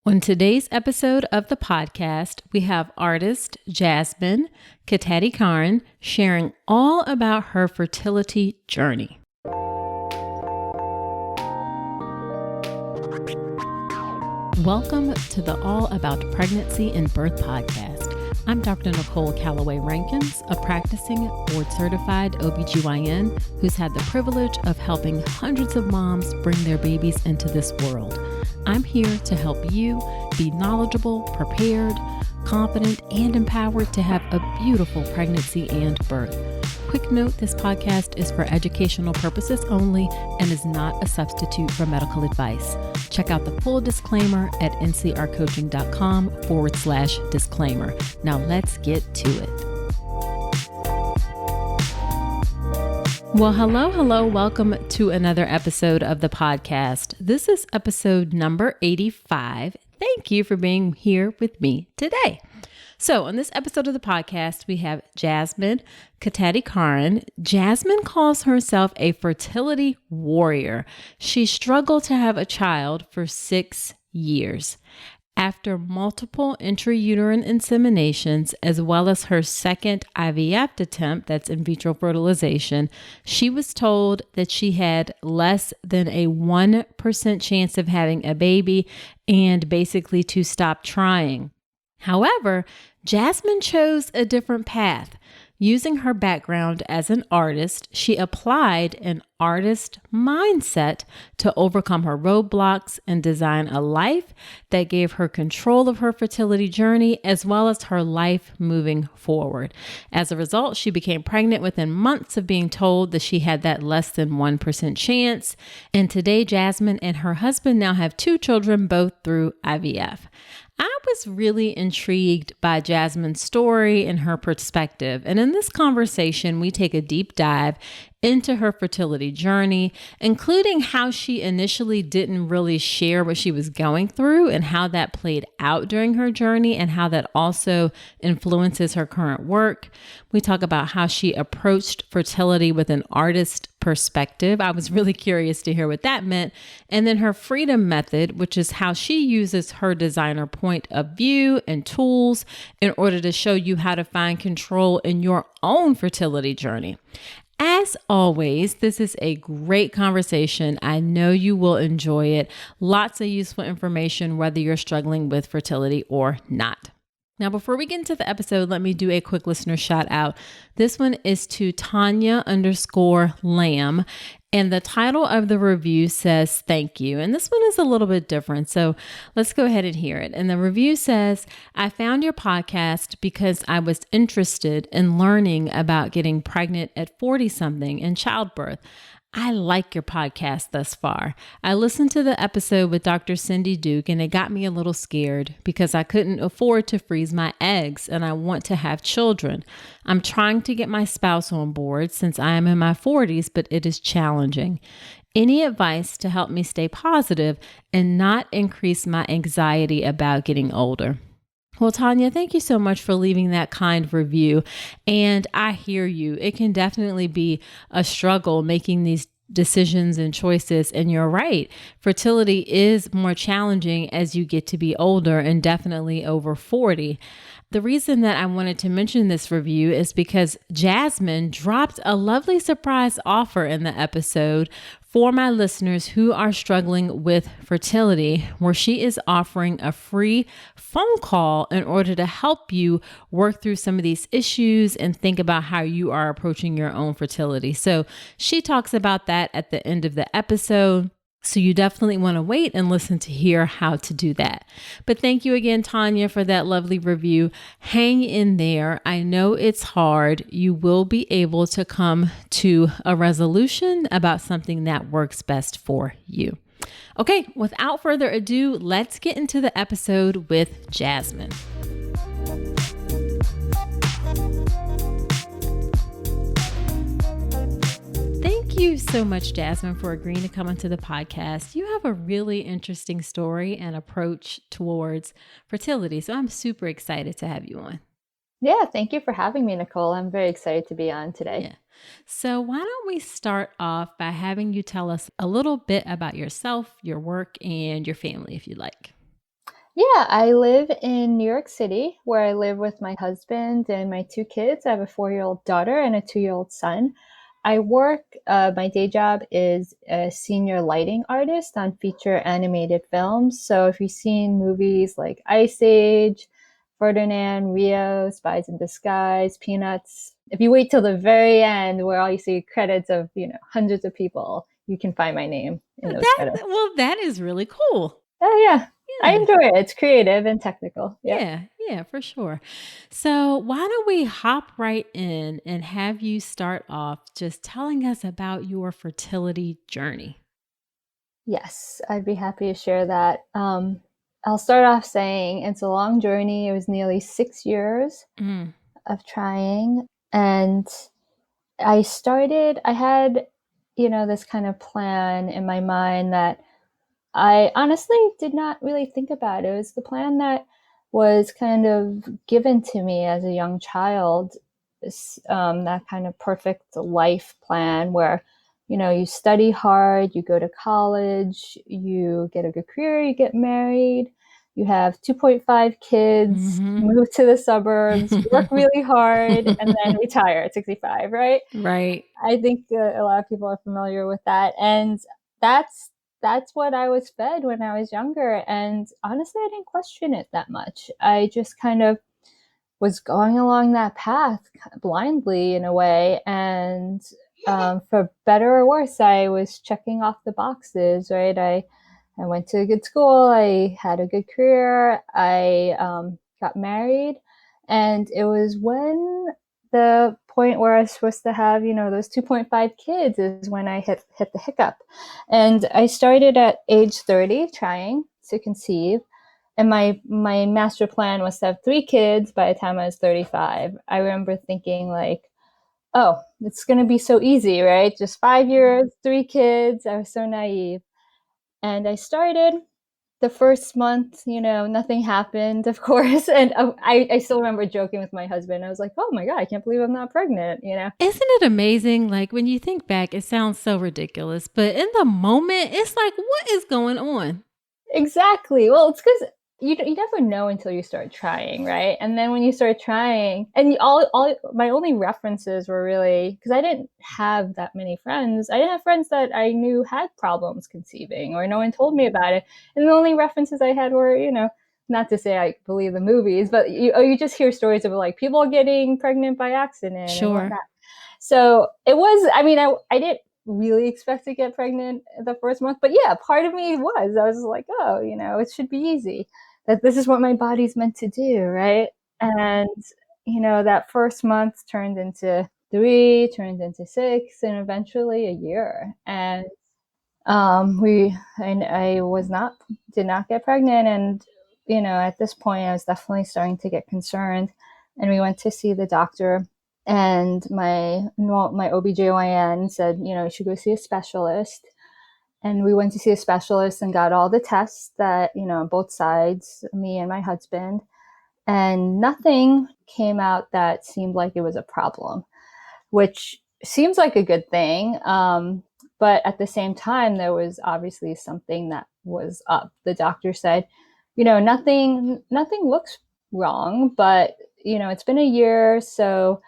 On today's episode of the podcast, we have artist Jasmine Katatikarn sharing all about her fertility journey. Welcome to the All About Pregnancy and Birth podcast. I'm Dr. Nicole Calloway Rankins, a practicing board-certified OBGYN who's had the privilege of helping hundreds of moms bring their babies into this world. I'm here to help you be knowledgeable, prepared, confident, and empowered to have a beautiful pregnancy and birth. Quick note, this podcast is for educational purposes only and is not a substitute for medical advice. Check out the full disclaimer at ncrcoaching.com/disclaimer. Now let's get to it. Well, hello. Welcome to another episode of the podcast. This is episode number 85. Thank you for being here with me today. So on this episode of the podcast, we have Jasmine Katatikarn. Jasmine calls herself a fertility warrior. She struggled to have a child for 6 years. After multiple intrauterine inseminations, as well as her second IVF attempt, that's in Vitro Fertilization, she was told that she had less than a 1% chance of having a baby and basically to stop trying. However, Jasmine chose a different path. Using her background as an artist, she applied an artist mindset to overcome her roadblocks and design a life that gave her control of her fertility journey as well as her life moving forward. As a result, she became pregnant within months of being told that she had that less than 1% chance. And today, Jasmine and her husband now have 2 children, both through IVF. I was really intrigued by Jasmine's story and her perspective. And in this conversation, we take a deep dive into her fertility journey, including how she initially didn't really share what she was going through and how that played out during her journey and how that also influences her current work. We talk about how she approached fertility with an artist perspective. I was really curious to hear what that meant. And then her freedom method, which is how she uses her designer point of view and tools in order to show you how to find control in your own fertility journey. As always, this is a great conversation. I know you will enjoy it. Lots of useful information, whether you're struggling with fertility or not. Now, before we get into the episode, let me do a quick listener shout out. This one is to Tanya_Lamb. And the title of the review says, "Thank you." And this one is a little bit different. So let's go ahead and hear it. And the review says, "I found your podcast because I was interested in learning about getting pregnant at 40-something and childbirth. I like your podcast thus far. I listened to the episode with Dr. Cindy Duke and it got me a little scared because I couldn't afford to freeze my eggs and I want to have children. I'm trying to get my spouse on board since I am in my 40s, but it is challenging. Any advice to help me stay positive and not increase my anxiety about getting older?" Well, Tanya, thank you so much for leaving that kind review. And I hear you. It can definitely be a struggle making these decisions and choices. And you're right. Fertility is more challenging as you get to be older and definitely over 40. The reason that I wanted to mention this review is because Jasmine dropped a lovely surprise offer in the episode for my listeners who are struggling with fertility, where she is offering a free phone call in order to help you work through some of these issues and think about how you are approaching your own fertility. So she talks about that at the end of the episode. So you definitely want to wait and listen to hear how to do that. But thank you again, Tanya, for that lovely review. Hang in there. I know it's hard. You will be able to come to a resolution about something that works best for you. Okay, without further ado, let's get into the episode with Jasmine. Thank you so much, Jasmine, for agreeing to come onto the podcast. You have a really interesting story and approach towards fertility, so I'm super excited to have you on. Yeah, thank you for having me, Nicole. I'm very excited to be on today. Yeah. So why don't we start off by having you tell us a little bit about yourself, your work, and your family, if you'd like. Yeah, I live in New York City, where I live with my husband and my two kids. I have a 4-year-old daughter and a 2-year-old son. My day job is a senior lighting artist on feature animated films. So if you've seen movies like Ice Age, Ferdinand, Rio, Spies in Disguise, Peanuts, if you wait till the very end where all you see credits of, hundreds of people, you can find my name in those credits. That is really cool. Oh, yeah. I Yeah. enjoy it. It's creative and technical. Yep. Yeah, for sure. So, why don't we hop right in and have you start off just telling us about your fertility journey? Yes, I'd be happy to share that. I'll start off saying it's a long journey. It was nearly 6 years Mm. of trying. And I had, this kind of plan in my mind that I honestly did not really think about. It was the plan that was kind of given to me as a young child. That kind of perfect life plan where, you study hard, you go to college, you get a good career, you get married, you have 2.5 kids, Mhm. move to the suburbs, work really hard, and then retire at 65, right? Right. I think a lot of people are familiar with that, and that's that's what I was fed when I was younger. And honestly, I didn't question it that much. I just kind of was going along that path blindly in a way, and for better or worse, I was checking off the boxes. Right, I went to a good school. I had a good career. I got married, and it was when the point where I was supposed to have, those 2.5 kids is when I hit the hiccup. And I started at age 30 trying to conceive. And my master plan was to have 3 kids by the time I was 35. I remember thinking like, oh, it's going to be so easy, right? Just 5 years, 3 kids. I was so naive. And I started the first month, nothing happened, of course. And I still remember joking with my husband. I was like, oh my God, I can't believe I'm not pregnant. Isn't it amazing? Like when you think back, it sounds so ridiculous, but in the moment, it's like, what is going on? Exactly. Well, it's because you never know until you start trying, right? And then when you start trying, and all my only references were really because I didn't have that many friends. I didn't have friends that I knew had problems conceiving, or no one told me about it. And the only references I had were, not to say I believe the movies, but you just hear stories of like people getting pregnant by accident and Sure. whatnot. So it was. I mean, I didn't really expect to get pregnant the first month. But yeah, part of me was. I was like, oh, it should be easy. That this is what my body's meant to do, right? And that first month turned into 3, turned into 6, and eventually a year. And I did not get pregnant, and at this point, I was definitely starting to get concerned. And we went to see the doctor, and my OBGYN said, you should go see a specialist. And we went to see a specialist and got all the tests that, on both sides, me and my husband, and nothing came out that seemed like it was a problem, which seems like a good thing. But at the same time, there was obviously something that was up. The doctor said, nothing looks wrong, but it's been a year, so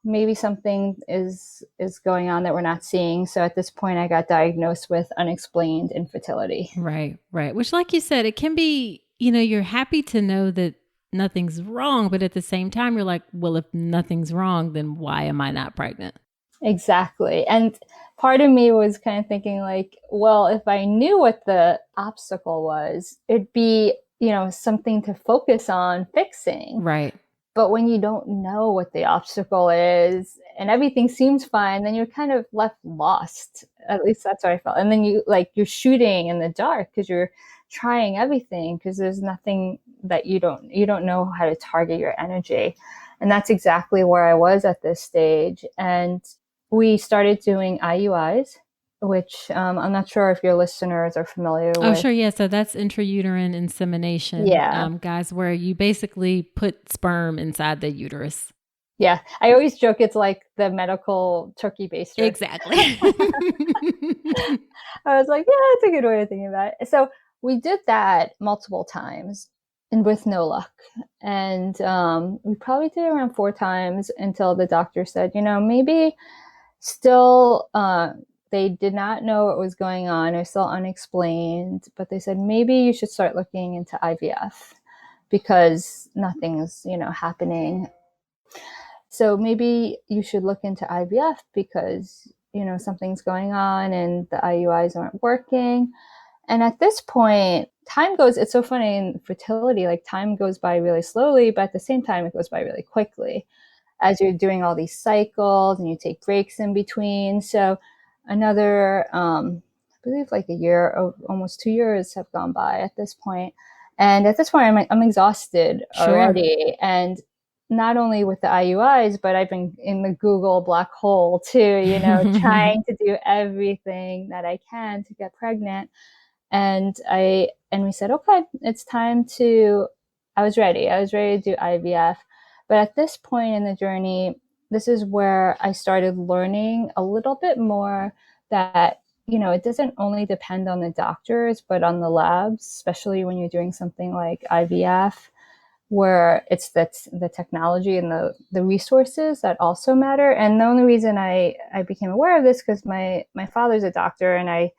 maybe something is going on that we're not seeing. So at this point, I got diagnosed with unexplained infertility. Right, right. Which, like you said, it can be, you're happy to know that nothing's wrong, but at the same time, you're like, well, if nothing's wrong, then why am I not pregnant? Exactly. And part of me was kind of thinking like, well, if I knew what the obstacle was, it'd be, something to focus on fixing. Right. But when you don't know what the obstacle is and everything seems fine, then you're kind of left lost. At least that's what I felt. And then you're shooting in the dark because you're trying everything because there's nothing that you don't know how to target your energy. And that's exactly where I was at this stage. And we started doing IUIs, which I'm not sure if your listeners are familiar Oh, with. sure. Yeah. So that's intrauterine insemination, Yeah. guys, where you basically put sperm inside the uterus. Yeah. I always joke it's like the medical turkey baster. Exactly. I was like, yeah, that's a good way of thinking about it. So we did that multiple times. and with no luck. And we probably did it around 4 times until the doctor said, maybe still they did not know what was going on. It was still unexplained, but they said maybe you should start looking into IVF because nothing's, happening. So maybe you should look into IVF because, something's going on and the IUIs aren't working. And at this point, it's so funny in fertility, like time goes by really slowly, but at the same time, it goes by really quickly as you're doing all these cycles and you take breaks in between. So another, I believe like a year, or almost 2 years have gone by at this point. And at this point, I'm exhausted already. And not only with the IUIs, but I've been in the Google black hole too, trying to do everything that I can to get pregnant. And we said, okay, it's time to, I was ready to do IVF. But at this point in the journey, this is where I started learning a little bit more that, it doesn't only depend on the doctors, but on the labs, especially when you're doing something like IVF, where it's the technology and the resources that also matter. And the only reason I became aware of this because my father's a doctor, and I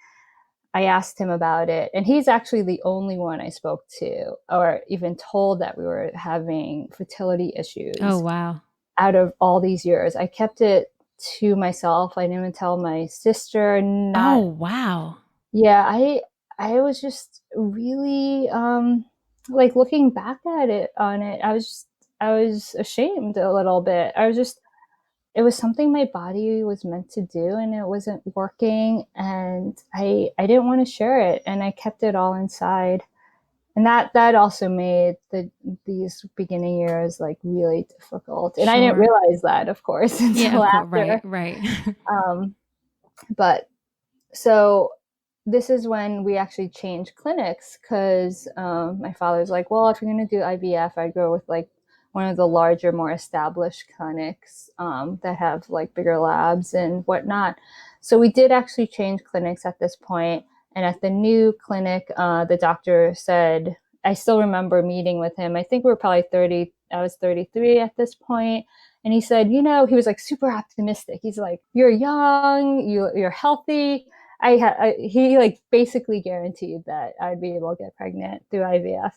asked him about it, and he's actually the only one I spoke to or even told that we were having fertility issues. Oh, wow. Out of all these years, I kept it to myself. I didn't even tell my sister. Oh, wow. Yeah, I was just really like looking back at it I was ashamed a little bit. It was something my body was meant to do, and it wasn't working, and I didn't want to share it, and I kept it all inside. And that also made these beginning years like really difficult. And I didn't realize that, of course, until after. Right. But so this is when we actually changed clinics because my father's like, well, if you're going to do IVF, I'd go with like one of the larger, more established clinics that have like bigger labs and whatnot. So we did actually change clinics at this point. And at the new clinic, the doctor said, I still remember meeting with him. I think we were probably 30. I was 33 at this point. And he said, he was like super optimistic. He's like, you're young, you're healthy. He like basically guaranteed that I'd be able to get pregnant through IVF.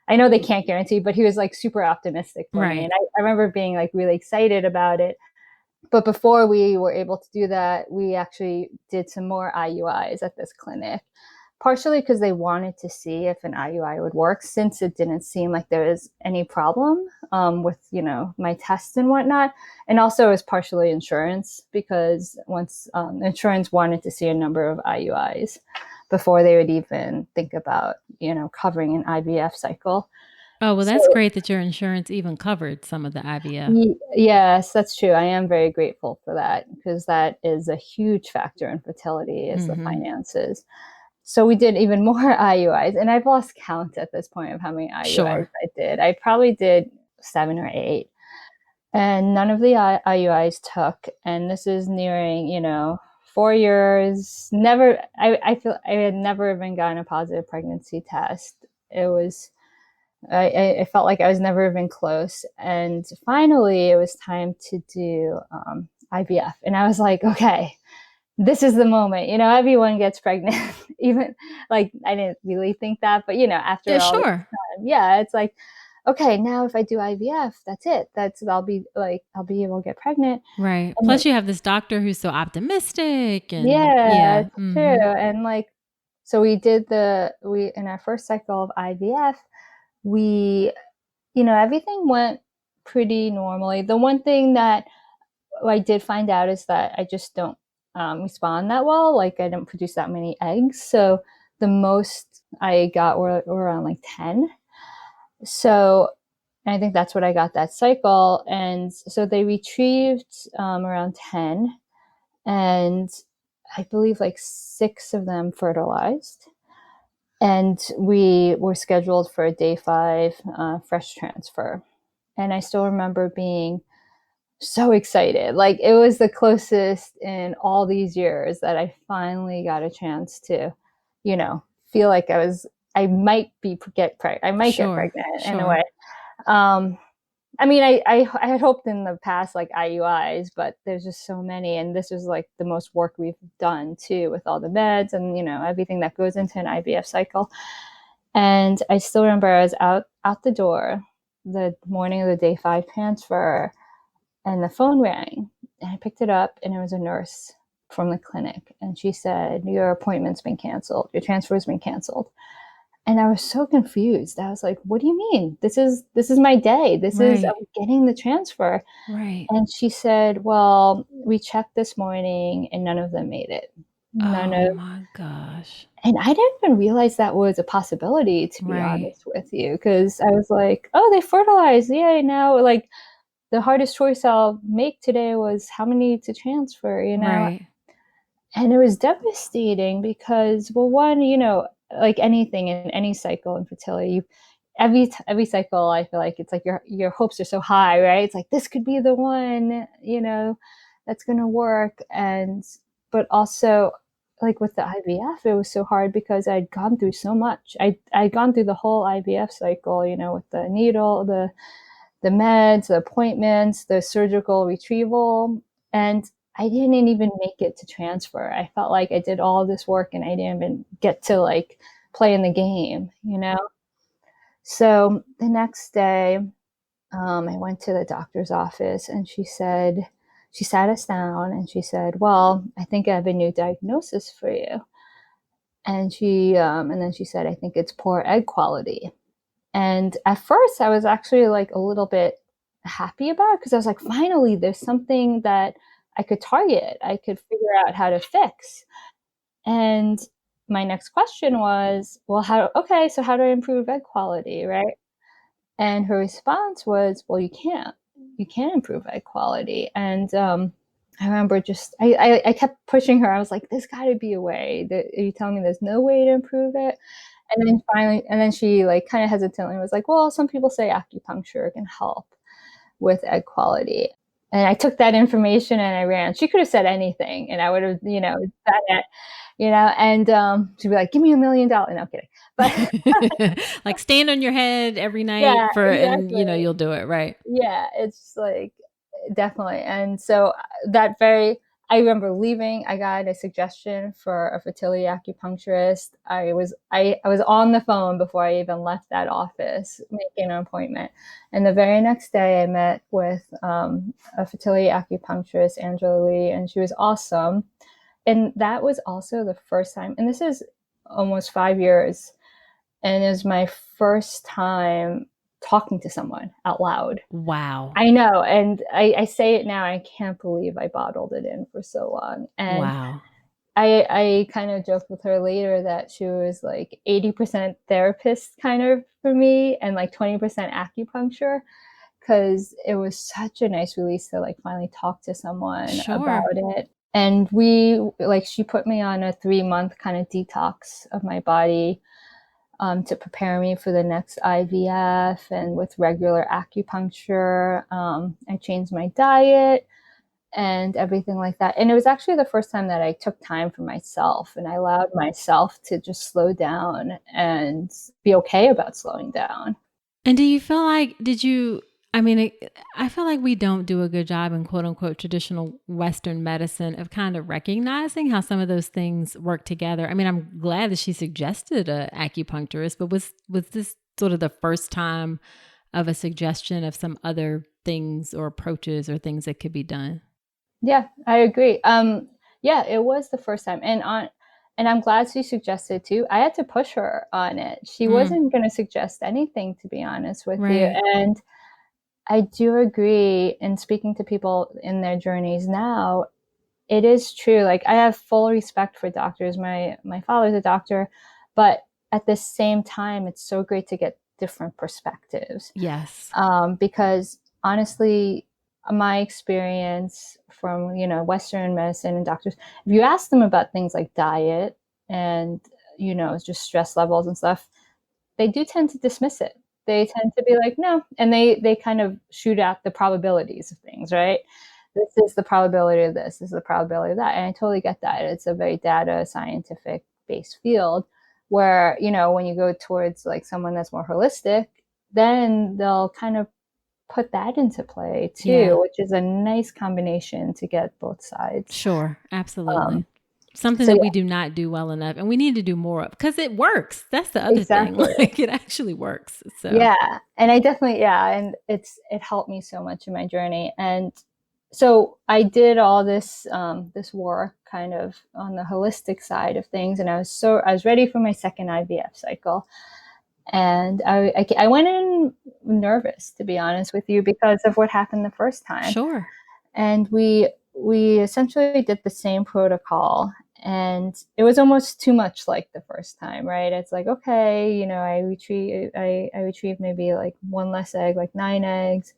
I know they can't guarantee, but he was like super optimistic for me. And I remember being like really excited about it. But before we were able to do that, we actually did some more IUIs at this clinic, partially because they wanted to see if an IUI would work, since it didn't seem like there was any problem with, my tests and whatnot. And also it was partially insurance, because once insurance wanted to see a number of IUIs before they would even think about, covering an IVF cycle. Oh, well, that's great that your insurance even covered some of the IVF. Yes, that's true. I am very grateful for that, because that is a huge factor in fertility, is the finances. So we did even more IUIs, and I've lost count at this point of how many IUIs I did. I probably did 7 or 8, and none of the IUIs took. And this is nearing, 4 years. I feel I had never even gotten a positive pregnancy test. It was, I felt like I was never even close. And finally, it was time to do IVF. And I was like, okay, this is the moment. Everyone gets pregnant. Even like I didn't really think that, but after all this time, it's like, okay, now if I do IVF, that's it. I'll be able to get pregnant. Right. And plus you have this doctor who's so optimistic, and it's true. And like, so we did in our first cycle of IVF, we, everything went pretty normally. The one thing that I did find out is that I just don't respond that well. Like, I don't produce that many eggs. So the most I got were around like 10. So I think that's what I got that cycle. And so they retrieved around 10. And I believe like 6 of them fertilized. And we were scheduled for a day 5 fresh transfer. And I still remember being so excited. Like, it was the closest in all these years that I finally got a chance to, feel like I was I might get Sure, pregnant in a sure. way. I mean, I had hoped in the past like IUIs, but there's just so many, and this was like the most work we've done too with all the meds and everything that goes into an IVF cycle. And I still remember I was out the door the morning of the day 5 transfer, and the phone rang, and I picked it up, and it was a nurse from the clinic, and she said, "Your appointment's been canceled. Your transfer's been canceled." And I was so confused. I was like, "What do you mean? This is my day. Right, I'm getting the transfer." right. And she said, "Well, we checked this morning and none of them made it. None Oh of." my gosh. And I didn't even realize that was a possibility, to be Right, honest with you, because I was like, "Oh, they fertilized. Yay." Now, like, the hardest choice I'll make today was how many to transfer. right, And it was devastating because, well, one, like anything in any cycle in fertility, every cycle, I feel like it's like your hopes are so high, right? It's like this could be the one, that's gonna work. And but also, like with the IVF, it was so hard because I'd gone through so much. I'd gone through the whole IVF cycle, with the needle, the meds, the appointments, the surgical retrieval, and I didn't even make it to transfer. I felt like I did all this work and I didn't even get to like play in the game. So the next day, I went to the doctor's office, and she sat us down and she said, "Well, I think I have a new diagnosis for you." And then she said, "I think it's poor egg quality." And at first, I was actually like a little bit happy about it because I was like, finally, there's something that I could target. I could figure out how to fix. And my next question was, well, okay, so how do I improve egg quality, right? And her response was, well, you can't. You can't improve egg quality. And I remember I kept pushing her. I was like, there's got to be a way. Are you telling me there's no way to improve it? And then she like kind of hesitantly was like, well, some people say acupuncture can help with egg quality. And I took that information and I ran. She could have said anything and I would have, done it, and she'd be like, give me $1 million. No, I'm kidding. But like stand on your head every night yeah, and exactly. you'll do it, right? Yeah, it's like definitely. And so I remember leaving. I got a suggestion for a fertility acupuncturist. I was on the phone before I even left that office making an appointment. And the very next day, I met with a fertility acupuncturist, Angela Lee, and she was awesome. And that was also the first time. And this is almost 5 years, and it was my first time talking to someone out loud. Wow. I know, and I say it now, I can't believe I bottled it in for so long. And Wow. I kind of joked with her later that she was like 80% therapist kind of for me and like 20% acupuncture, because it was such a nice release to like finally talk to someone about Sure. it. And she put me on a 3-month kind of detox of my body, to prepare me for the next IVF, and with regular acupuncture. I changed my diet and everything like that. And it was actually the first time that I took time for myself and I allowed myself to just slow down and be okay about slowing down. And do you feel like, I mean, I feel like we don't do a good job in quote unquote traditional Western medicine of kind of recognizing how some of those things work together. I mean, I'm glad that she suggested a acupuncturist, but was this sort of the first time of a suggestion of some other things or approaches or things that could be done? Yeah, I agree. Yeah, it was the first time. And I'm glad she suggested too. I had to push her on it. She Mm, wasn't going to suggest anything, to be honest with you. right. And I do agree, in speaking to people in their journeys now, it is true. Like, I have full respect for doctors. My father's a doctor, but at the same time, it's so great to get different perspectives. Yes. Because honestly, my experience from Western medicine and doctors, if you ask them about things like diet and just stress levels and stuff, they do tend to dismiss it. They tend to be like, no, and they kind of shoot out the probabilities of things, right? This is the probability of this is the probability of that, and I totally get that. It's a very data scientific based field. where, you know, when you go towards like someone that's more holistic, then they'll kind of put that into play too, Yeah. which is a nice combination to get both sides. Sure. Absolutely. Something So that yeah, we do not do well enough, and we need to do more of, because it works. That's the other thing. exactly. Like, it actually works. So, Yeah. And I definitely, yeah. And it helped me so much in my journey. And so I did all this, this work kind of on the holistic side of things. And I was ready for my second IVF cycle. And I went in nervous, to be honest with you, because of what happened the first time. sure. And we essentially did the same protocol, and it was almost too much like the first time, right? It's like, okay, you know, I retrieved maybe like one less egg, like 9 eggs,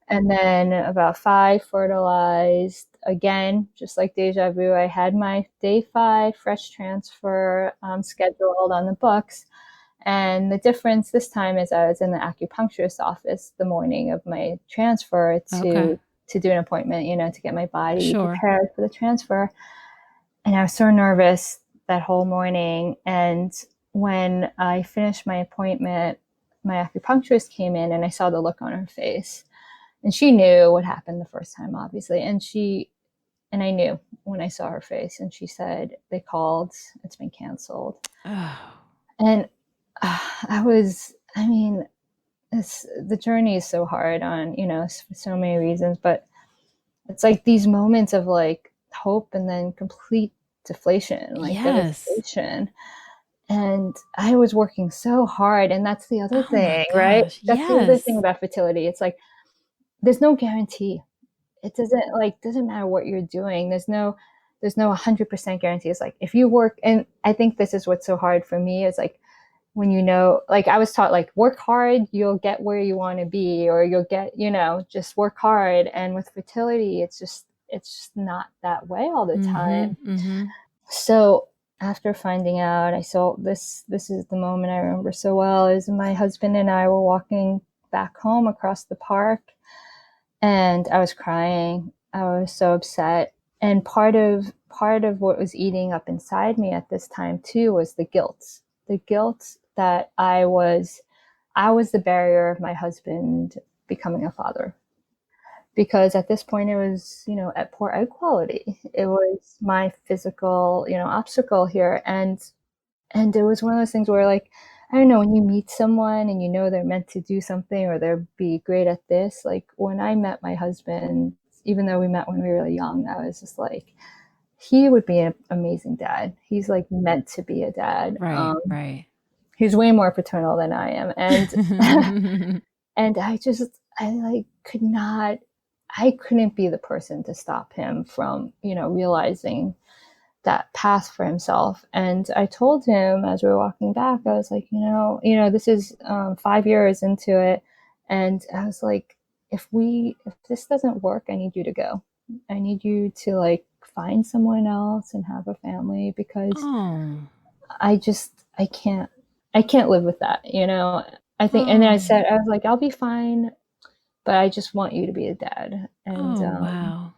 and then about 5 fertilized. Again, just like deja vu, I had my day 5 fresh transfer scheduled on the books. And the difference this time is I was in the acupuncturist office the morning of my transfer Okay. to do an appointment, you know, to get my body Sure. prepared for the transfer. And I was so nervous that whole morning. And when I finished my appointment, my acupuncturist came in and I saw the look on her face. And she knew what happened the first time, obviously. And I knew when I saw her face, and she said, they called, it's been canceled. Oh, And I mean, the journey is so hard on, you know, for so many reasons, but it's like these moments of like hope and then complete deflation, like yes. devastation. And I was working so hard. And that's the other Oh my thing, right? gosh. That's the other thing Yes. about fertility. It's like, there's no guarantee. It doesn't matter what you're doing. There's no 100% guarantee. It's like, if you work, and I think this is what's so hard for me is like, when, you know, like I was taught, like, work hard, you'll get where you want to be, or you'll get, you know, just work hard. And with fertility, it's just not that way all the Mm-hmm. time. Mm-hmm. So after finding out, I saw this is the moment I remember so well, is my husband and I were walking back home across the park, and I was crying. I was so upset. And part of what was eating up inside me at this time too was the guilt. The guilt that I was the barrier of my husband becoming a father. Because at this point it was, you know, at poor egg quality. It was my physical, you know, obstacle here. And it was one of those things where, like, I don't know, when you meet someone and you know they're meant to do something or they'll be great at this, like when I met my husband, even though we met when we were really young, I was just like, he would be an amazing dad. He's like meant to be a dad. Right. Right. He's way more paternal than I am. And and I like I couldn't be the person to stop him from, you know, realizing that path for himself. And I told him as we were walking back, I was like, this is 5 years into it. And I was like, if this doesn't work, I need you to go. I need you to like find someone else and have a family, because Oh. I can't live with that, you know. I think, and then Oh. I was like, I'll be fine, but I just want you to be a dad. And Oh, wow.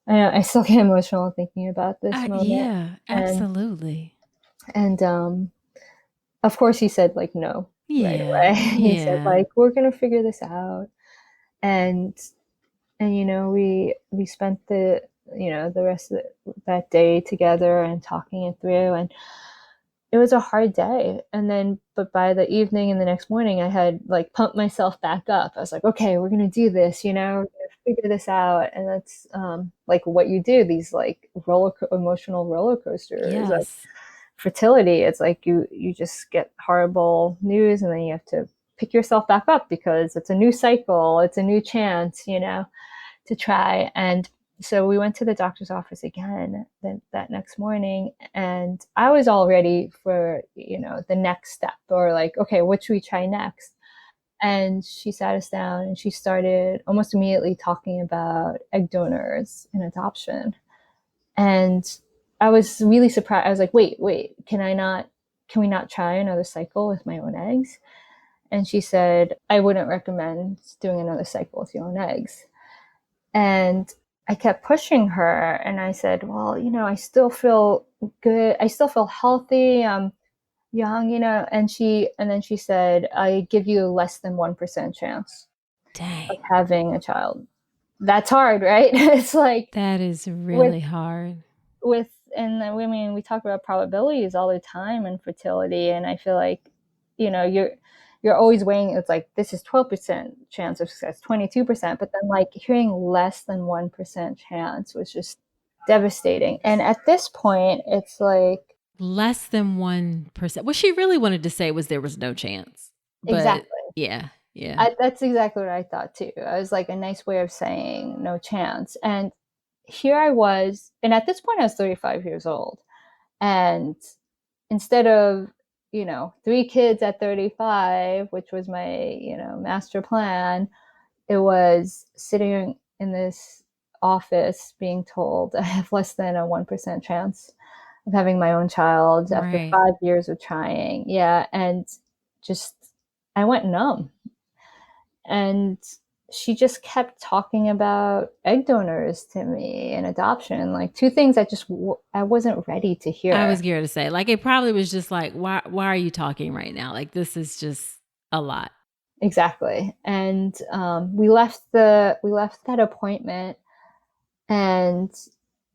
I still get emotional thinking about this moment. Yeah, And absolutely. and of course he said like no right Yeah. away. He said Yeah. like, we're gonna figure this out. And we spent the rest of that day together and talking it through. And it was a hard day. And then, but by the evening and the next morning, I had like pumped myself back up. I was like, okay, we're going to do this, we're going to figure this out. And that's like what you do, these like emotional roller coasters, like Yes. fertility. It's like you just get horrible news, and then you have to pick yourself back up because it's a new cycle. It's a new chance, to try. And so we went to the doctor's office again that next morning, and I was all ready for, the next step, or like, okay, what should we try next? And she sat us down and she started almost immediately talking about egg donors and adoption. And I was really surprised. I was like, wait, can we not try another cycle with my own eggs? And she said, I wouldn't recommend doing another cycle with your own eggs. And I kept pushing her, and I said, well, I still feel good. I still feel healthy. young, and then she said, I give you a less than 1% chance Dang. of having a child. That's hard, right? It's like That is with really hard. with and I mean, we talk about probabilities all the time in fertility, and I feel like, you're always weighing, it's like this is 12% chance of success, 22%, but then like hearing less than 1% chance was just devastating. And at this point, it's like Less than 1%. What she really wanted to say was there was no chance. But exactly. yeah, yeah. That's exactly what I thought too. I was like a nice way of saying no chance. And here I was, and at this point I was 35 years old. And instead of, 3 kids at 35, which was my, master plan, it was sitting in this office being told I have less than a 1% chance of having my own child after Right. 5 years of trying. Yeah. And just, I went numb. And she just kept talking about egg donors to me and adoption, like two things I wasn't ready to I hear. was geared to say, like, it probably was just like, why are you talking right now? Like, this is just a lot. Exactly. And we left that appointment, and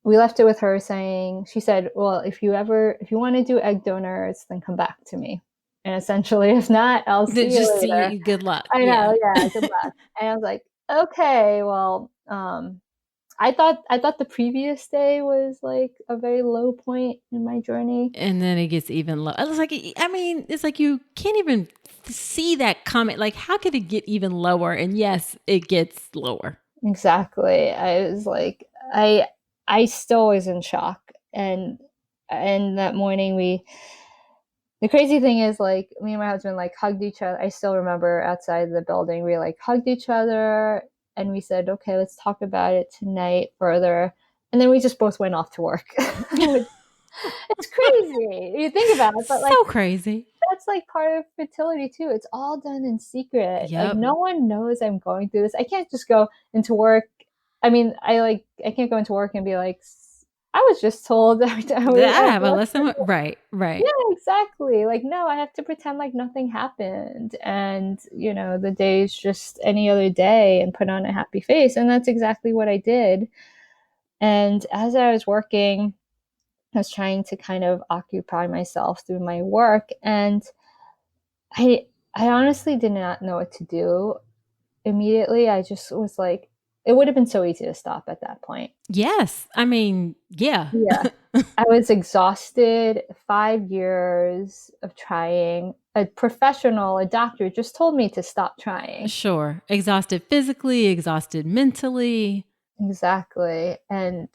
we left it with her saying, she said, well, if you want to do egg donors, then come back to me. And essentially, if not, I'll see you Just later. see, good luck. I Yeah. know, yeah, good luck. And I was like, okay, well, I thought the previous day was like a very low point in my journey. And then it gets even low. It's like, I mean, it's like you can't even see that comment. Like, how could it get even lower? And yes, it gets lower. Exactly. I was like, I still was in shock. And that morning, the crazy thing is, like, me and my husband like hugged each other. I still remember outside the building, we like hugged each other, and we said, okay, let's talk about it tonight further. And then we just both went off to work. It's crazy. You think about it, but like So crazy. that's like part of fertility too. It's all done in secret. Like Yep. no one knows I'm going through this. I can't just go into work. I mean, I can't go into work and be like, I was just told that I I was have a lesson. Right. yeah, Right. exactly. Like, no, I have to pretend like nothing happened. And, the day is just any other day and put on a happy face. And that's exactly what I did. And as I was working, I was trying to kind of occupy myself through my work. And I I honestly did not know what to do. Immediately, I just was like, it would have been so easy to stop at that point. Yes. I mean, yeah. Yeah. I was exhausted. 5 years of trying. A professional, a doctor just told me to stop trying. Sure. Exhausted physically, exhausted mentally. Exactly. And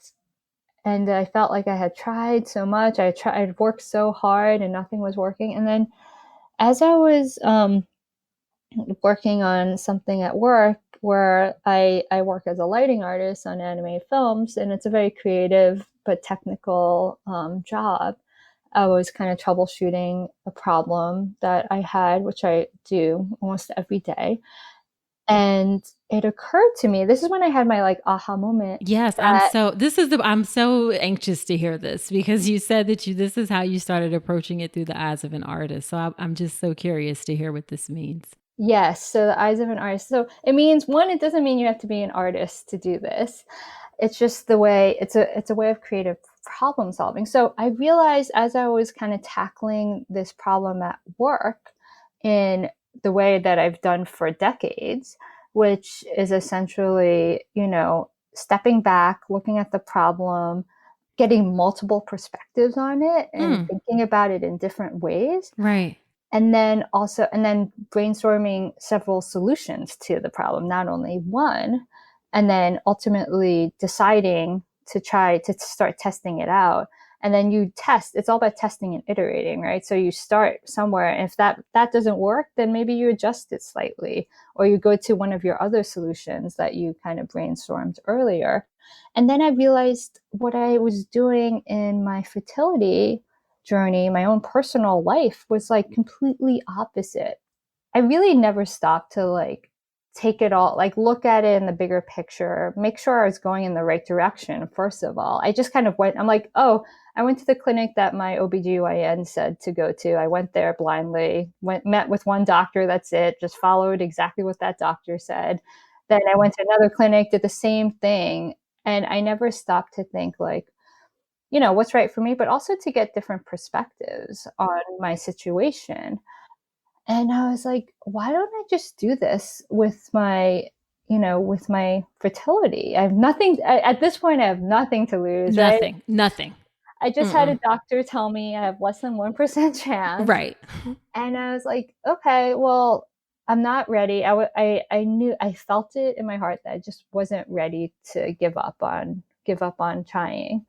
I felt like I had tried so much. I'd worked so hard and nothing was working. And then as I was working on something at work where I work as a lighting artist on animated films, and it's a very creative but technical job. I was kind of troubleshooting a problem that I had, which I do almost every day. And it occurred to me, this is when I had my like aha moment Yes, that I'm so anxious to hear this because you said that this is how you started approaching it through the eyes of an artist. So I'm just so curious to hear what this means. yes, so the eyes of an artist. So it means one, it doesn't mean you have to be an artist to do this. It's just the way it's a way of creative problem solving. So I realized as I was kind of tackling this problem at work in the way that I've done for decades, which is essentially, stepping back, looking at the problem, getting multiple perspectives on it and thinking about it in different ways, Right. and then brainstorming several solutions to the problem, not only one, and then ultimately deciding to try to start testing it out. And then you test. It's all about testing and iterating, right? So you start somewhere, and if that doesn't work, then maybe you adjust it slightly, or you go to one of your other solutions that you kind of brainstormed earlier. And then I realized what I was doing in my fertility journey, my own personal life, was like completely opposite. I really never stopped to like take it all, like look at it in the bigger picture, make sure I was going in the right direction. First of all, I just kind of went, I'm like, oh, I went to the clinic that my OBGYN said to go to. I went there blindly, met with one doctor, that's it, just followed exactly what that doctor said. Then I went to another clinic, did the same thing. And I never stopped to think like, what's right for me, but also to get different perspectives on my situation. And I was like, why don't I just do this with my fertility? I have nothing at this point. I have nothing to lose, right? Nothing. I just had a doctor tell me I have less than 1% chance. Right. And I was like, okay, well, I'm not ready. I knew, I felt it in my heart that I just wasn't ready to give up on trying.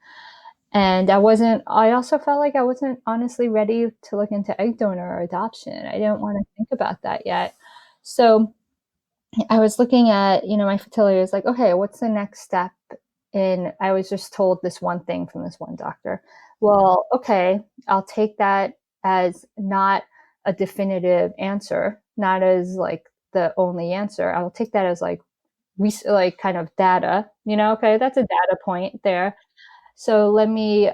And I also felt like I wasn't honestly ready to look into egg donor or adoption. I didn't want to think about that yet. So I was looking at, my fertility. I was like, okay, what's the next step? And I was just told this one thing from this one doctor. Well, okay, I'll take that as not a definitive answer, not as like the only answer. I'll take that as like kind of data, okay, that's a data point there. So let me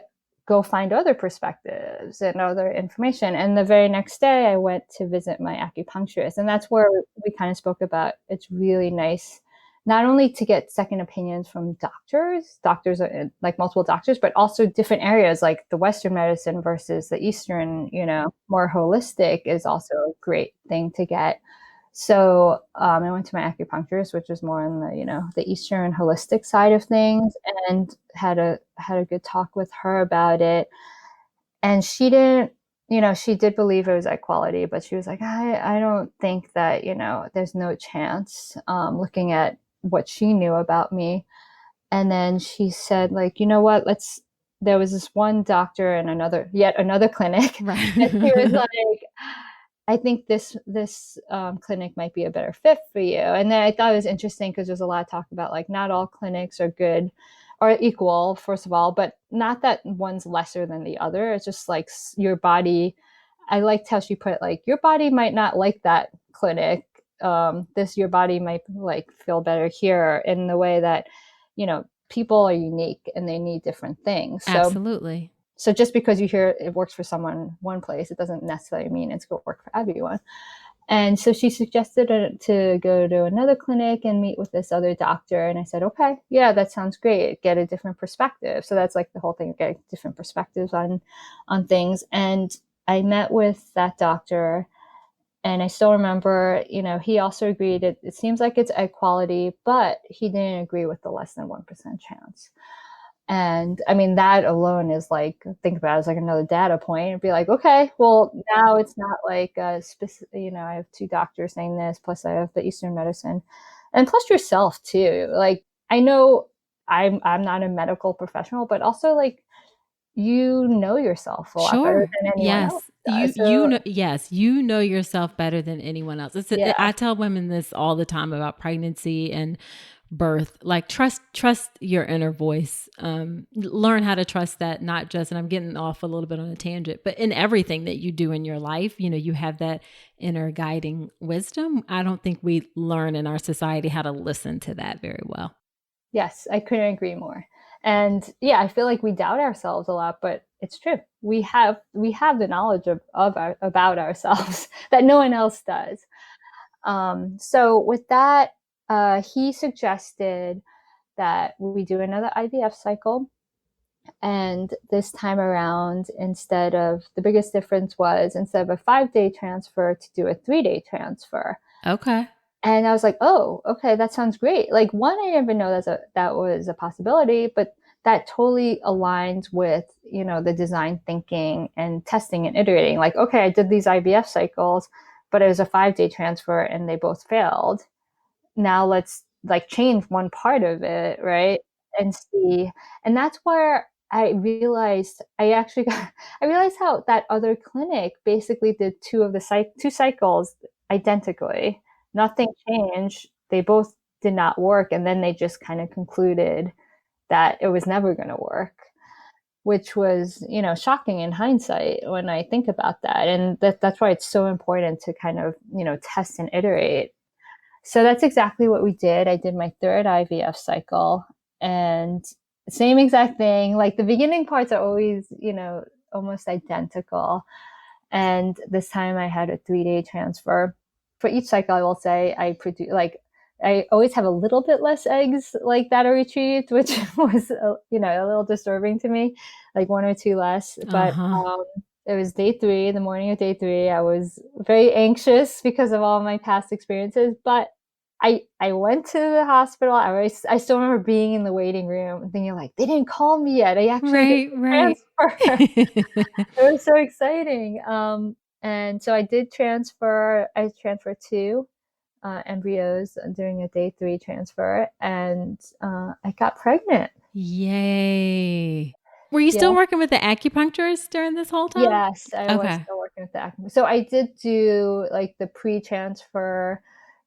go find other perspectives and other information. And the very next day, I went to visit my acupuncturist. And that's where we kind of spoke about it's really nice not only to get second opinions from doctors are like multiple doctors, but also different areas like the Western medicine versus the Eastern, more holistic is also a great thing to get. So I went to my acupuncturist, which is more on the Eastern holistic side of things, and had a good talk with her about it. And she didn't, she did believe it was egg quality, but she was like, I don't think that, there's no chance, looking at what she knew about me. And then she said, like, you know what, there was this one doctor in yet another clinic. Right. And she was like, I think this clinic might be a better fit for you. And then I thought it was interesting because there's a lot of talk about like not all clinics are good or equal, first of all, but not that one's lesser than the other. It's just like your body. I liked how she put it, like your body might not like that clinic. Your body might like feel better here, in the way that, people are unique and they need different things. Absolutely. So just because you hear it works for someone one place, it doesn't necessarily mean it's going to work for everyone. And so she suggested to go to another clinic and meet with this other doctor. And I said, okay, yeah, that sounds great. Get a different perspective. So that's like the whole thing, getting different perspectives on things. And I met with that doctor, and I still remember, he also agreed it seems like it's egg quality, but he didn't agree with the less than 1% chance. And I mean, that alone is like, think about it as like another data point. It'd be like, okay, well, now it's not like a specific, I have two doctors saying this, plus I have the Eastern medicine, and plus yourself too. Like, I know I'm not a medical professional, but also like, yourself a lot better than anyone else does. You know yourself better than anyone else. I tell women this all the time about pregnancy and birth. Like trust your inner voice. Learn how to trust that, not just, and I'm getting off a little bit on a tangent, but in everything that you do in your life, you have that inner guiding wisdom. I don't think we learn in our society how to listen to that very well. Yes, I couldn't agree more. And yeah, I feel like we doubt ourselves a lot, but it's true. We have the knowledge about ourselves that no one else does. So with that, he suggested that we do another IVF cycle. And this time around, the biggest difference was, instead of a 5-day transfer, to do a 3-day transfer. Okay. And I was like, oh, okay, that sounds great. Like, one, I didn't even know that was a possibility, but that totally aligns with, the design thinking and testing and iterating. Like, okay, I did these IVF cycles, but it was a 5-day transfer and they both failed. Now let's like change one part of it, right? And see. And that's where I realized I realized how that other clinic basically did two cycles identically. Nothing changed. They both did not work. And then they just kind of concluded that it was never going to work, which was, shocking in hindsight when I think about that. And that's why it's so important to kind of, test and iterate. So that's exactly what we did. I did my third IVF cycle, and Same exact thing. Like the beginning parts are always, almost identical. And this time I had a 3-day transfer. For each cycle, I will say I always have a little bit less eggs like that are retrieved, which was, a little disturbing to me, like one or two less. But Uh-huh. it was day 3, the morning of day 3. I was very anxious because of all my past experiences, but I went to the hospital. I still remember being in the waiting room and thinking like, they didn't call me yet. I actually get Right, the right. transfer. It was so exciting. And so I did transfer. I transferred 2 embryos during a day 3 transfer, and I got pregnant. Yay. Were you Yeah. still working with the acupuncturist during this whole time? Yes, I was Okay. still working with the acupuncture. So I did do like the pre-transfer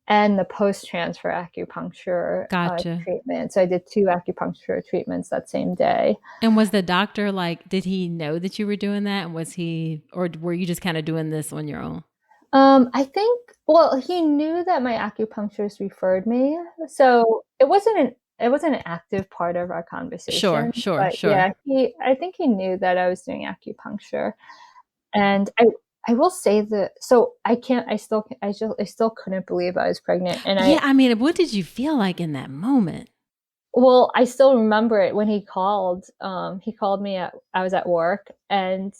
and the post-transfer acupuncture Gotcha. treatment. So I did 2 acupuncture treatments that same day. And was the doctor like, did he know that you were doing that? And was he, or were you just kind of doing this on your own? I think, well, he knew that my acupuncturist referred me, so it wasn't an active part of our Sure, conversation. sure, But sure. yeah, I think he knew that I was doing acupuncture, and I will say that. So I still couldn't believe I was pregnant, and Yeah, I mean, what did you feel like in that moment? well, I still remember it when he called. He called me I was at work, and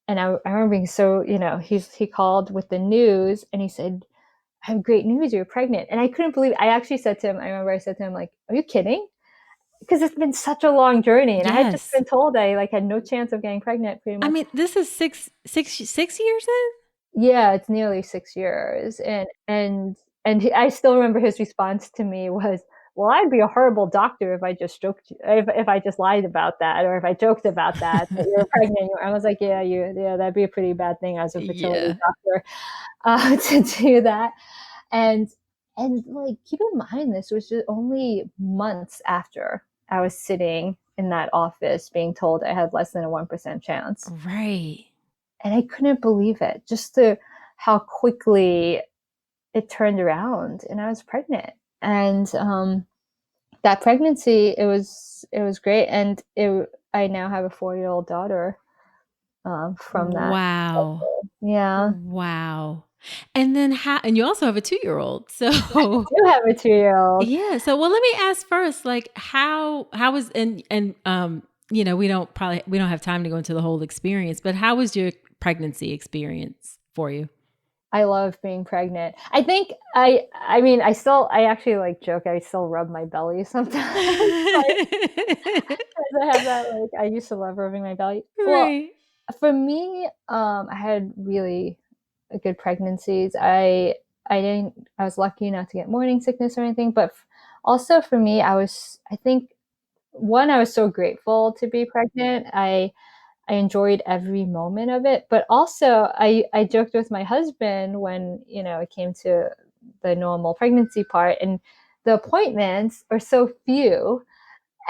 I remember being so, he called with the news, and he said, "I have great news, you're pregnant." And I couldn't believe it. I actually said to him, I remember I said to him, like, "Are you kidding?" Because it's been such a long journey, and I had just Yes. been told I like had no chance of getting pregnant pretty I much. mean, this is 6 years in? Yeah, it's nearly 6 years, I still remember his response to me was, "Well, I'd be a horrible doctor if I just joked if I just lied about that, or if I joked about that you're pregnant." I was like, "Yeah, that'd be a pretty bad thing as a fertility Yeah. doctor, to do that." And like, keep in mind, this was just only months after I was sitting in that office being told I had less than a 1% chance. Right. And I couldn't believe it, just to how quickly it turned around and I was pregnant. And that pregnancy, it was great. And I now have a 4-year-old daughter from that. Wow. Yeah. Wow. And then and you also have a 2-year-old. I So do have a 2-year-old. yeah. So well, let me ask first, like how was we don't have time to go into the whole experience, but how was your pregnancy experience for you? I love being pregnant. I think I mean, I actually like joke, I still rub my belly sometimes. Like, 'cause I have that, like, I used to love rubbing my belly. Well, Right. for me, I had really good pregnancies. I was lucky not to get morning sickness or anything, but also for me, I think, one, I was so grateful to be pregnant. I enjoyed every moment of it, but also I joked with my husband when, it came to the normal pregnancy part, and the appointments are so few,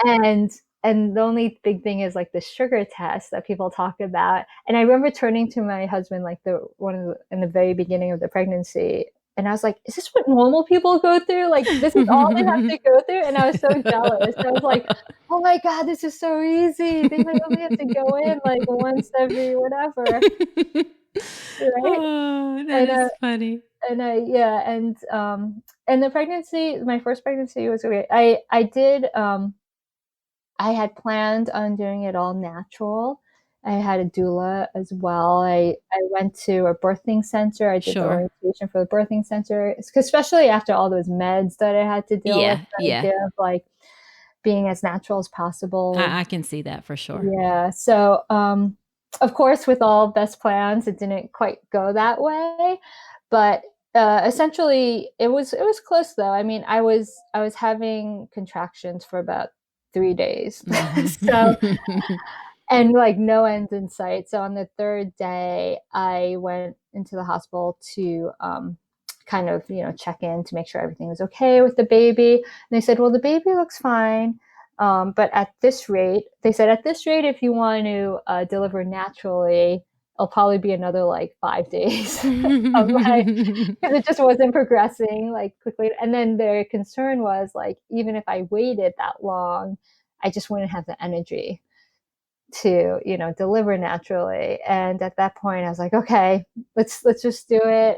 and the only big thing is like the sugar test that people talk about. And I remember turning to my husband, like, in the very beginning of the pregnancy, and I was like, "Is this what normal people go through? Like, this is all they have to go through?" And I was so jealous. I was like, "Oh my god, this is so easy. They might only have to go in like once every whatever." Right? Oh, that And is funny. the pregnancy, my first pregnancy was great. I had planned on doing it all natural. I had a doula as well. I went to a birthing center. I did the Sure. orientation for the birthing center, especially after all those meds that I had to deal with, Yeah, trying to yeah. give, like, being as natural as possible. I can see that for sure. Yeah. So, of course, with all best plans, it didn't quite go that way, but essentially, it was close though. I mean, I was having contractions for about 3 days, so, Mhm. and like no end in sight. So on the third day, I went into the hospital to kind of, check in to make sure everything was okay with the baby. And they said, "Well, the baby looks fine. But at this rate," they said, "at this rate, if you want to deliver naturally, it'll probably be another like 5 days of like," because it just wasn't progressing like quickly. And then their concern was like, even if I waited that long, I just wouldn't have the energy to, deliver naturally. And at that point I was like, okay, let's just do it.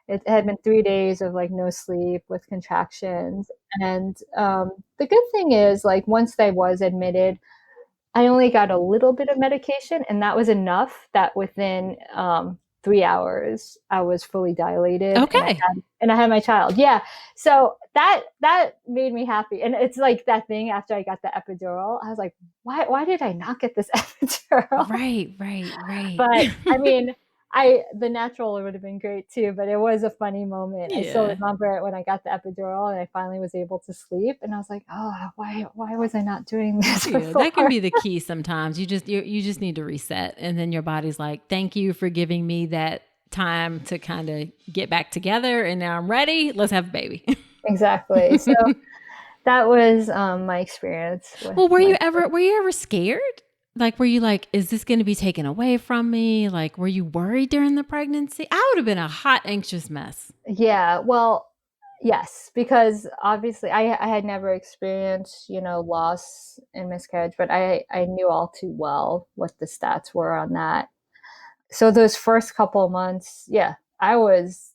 It had been 3 days of like no sleep with contractions. And the good thing is, like, once I was admitted, I only got a little bit of medication, and that was enough that within 3 hours I was fully dilated, Okay. and I had my child. Yeah. So that made me happy. And it's like that thing after I got the epidural, I was like, why did I not get this epidural? Right. But I mean, the natural would have been great too, but it was a funny moment. I still Yeah. remember it when I got the epidural and I finally was able to sleep, and I was like, oh, why was I not doing this Yeah, that can before? be the key sometimes. You just need to reset, and then your body's like, "Thank you for giving me that time to kind of get back together, and now I'm ready. Let's have a baby." Exactly. So that was my experience with Well, my. were you ever scared? Like, were you like, "Is this going to be taken away from me?" Like, were you worried during the pregnancy? I would have been a hot, anxious mess. Yeah, well, yes, because obviously I had never experienced, loss and miscarriage, but I knew all too well what the stats were on that. So those first couple of months, yeah, I was,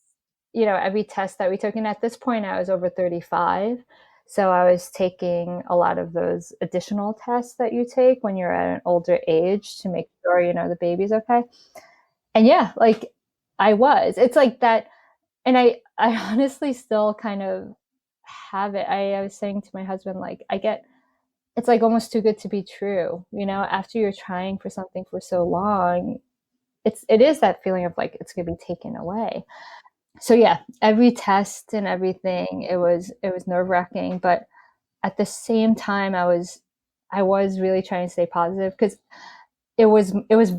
every test that we took, and at this point I was over 35. So I was taking a lot of those additional tests that you take when you're at an older age to make sure, the baby's okay. And yeah, like it's like that. And I honestly still kind of have it. I was saying to my husband, like, it's like almost too good to be true. After you're trying for something for so long, it is that feeling of like it's going to be taken away. So yeah, every test and everything, it was nerve-wracking, but at the same time I was really trying to stay positive, because it was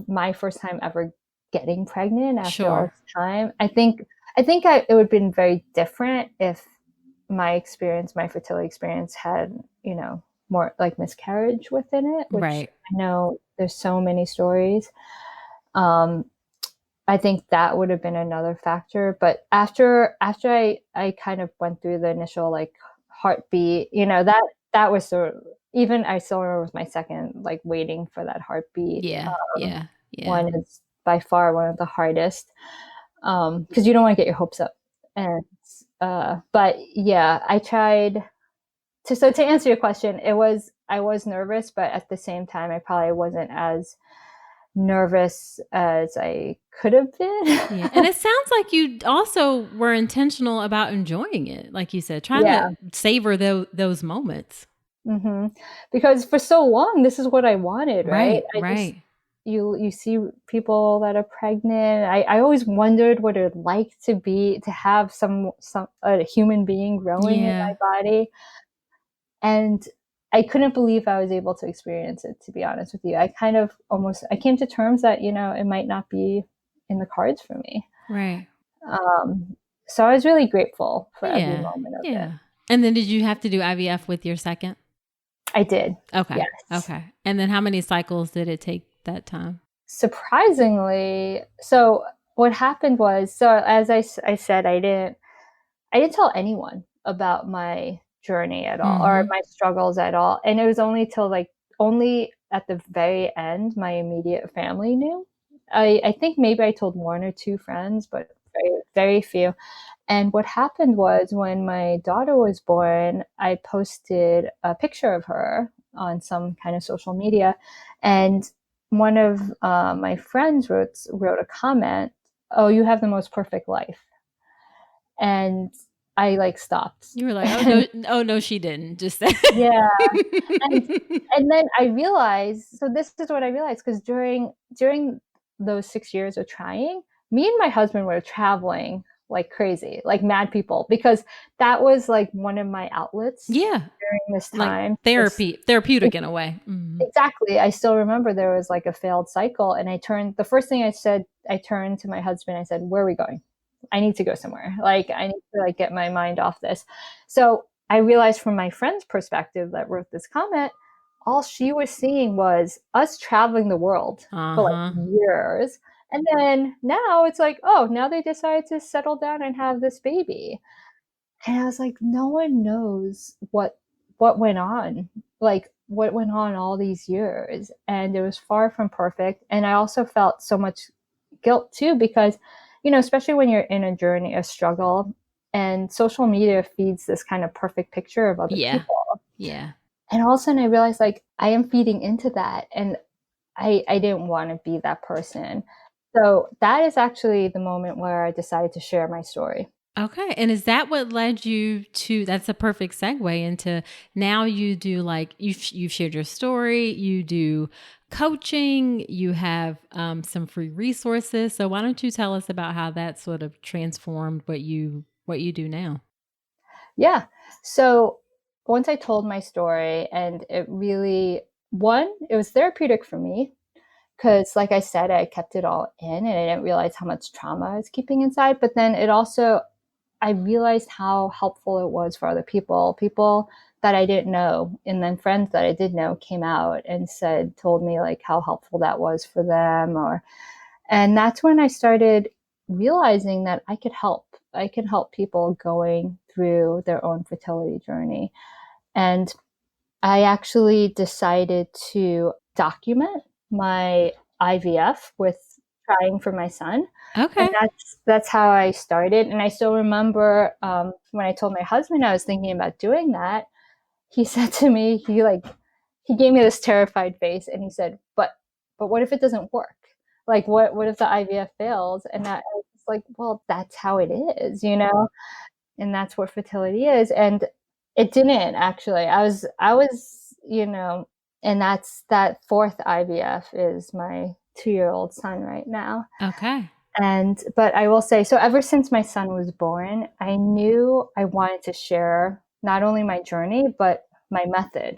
my first time ever getting pregnant after all Sure. this time. I think it would have been very different if my fertility experience had, more like miscarriage within it, which Right. I know there's so many stories. Um, I think that would have been another factor. But after I kind of went through the initial like heartbeat, that was sort of, even I still remember with my second, like waiting for that heartbeat. Yeah. One is by far one of the hardest, because you don't want to get your hopes up. And but yeah, I tried to. So to answer your question, I was nervous, but at the same time, I probably wasn't as nervous as I could have been. Yeah. And it sounds like you also were intentional about enjoying it. Like you said, trying Yeah. to savor those moments. hmm Because for so long, this is what I wanted, right? Right. You see people that are pregnant. I always wondered what it would like to be to have some a human being growing in Yeah. my body, and I couldn't believe I was able to experience it. To be honest with you, I came to terms that it might not be in the cards for me. Right. Um, so I was really grateful for every Yeah. moment of it. Yeah. And then did you have to do IVF with your second? I did, Okay. yes. Okay. And then how many cycles did it take that time? Surprisingly, so what happened was, so as I said, I didn't tell anyone about my journey at all, or Mm-hmm. my struggles at all. And it was only at the very end my immediate family knew. I think maybe I told one or two friends, but very, very few. And what happened was, when my daughter was born, I posted a picture of her on some kind of social media, and one of my friends wrote a comment, "Oh, you have the most perfect life." And I like stopped. You were like, And oh no, she didn't. Just that. yeah, and and then I realized, so this is what I realized, because during those 6 years of trying, me and my husband were traveling like crazy, like mad people, because that was like one of my outlets Yeah. during this Like time. therapeutic in a way. Mm-hmm. Exactly. I still remember there was like a failed cycle, and the first thing I said, I turned to my husband, I said, "Where are we going? I need to go somewhere. Like, I need to like get my mind off this." So I realized, from my friend's perspective that wrote this comment, all she was seeing was us traveling the world for Uh-huh. like years. And then now it's like, oh, now they decided to settle down and have this baby. And I was like, no one knows what what went on, like what went on all these years. And it was far from perfect. And I also felt so much guilt too, because, you know, especially when you're in a journey, a struggle, and social media feeds this kind of perfect picture of other Yeah. people. Yeah. And all of a sudden I realized like I am feeding into that. And I didn't want to be that person. So that is actually the moment where I decided to share my story. Okay. And is that what led you to, that's a perfect segue into now you do like, you've shared your story, you do coaching, you have some free resources. So why don't you tell us about how that sort of transformed what you do now? Yeah. So once I told my story, and it really, one, it was therapeutic for me because, like I said, I kept it all in and I didn't realize how much trauma I was keeping inside. But then it also, I realized how helpful it was for other people, people that I didn't know. And then friends that I did know came out and told me like how helpful that was for them. And that's when I started realizing that I could help. I can help people going through their own fertility journey. And I actually decided to document my IVF with trying for my son. And Okay. that's how I started. And I still remember when I told my husband I was thinking about doing that, he said to me, he gave me this terrified face, and he said, but what if it doesn't work? Like what if the IVF fails? And that I was like, well, that's how it is, you know? And that's what fertility is. And it didn't actually. I was, you know, and that's that fourth IVF is my 2-year-old son right now. Okay. And but I will say, so ever since my son was born, I knew I wanted to share not only my journey, but my method,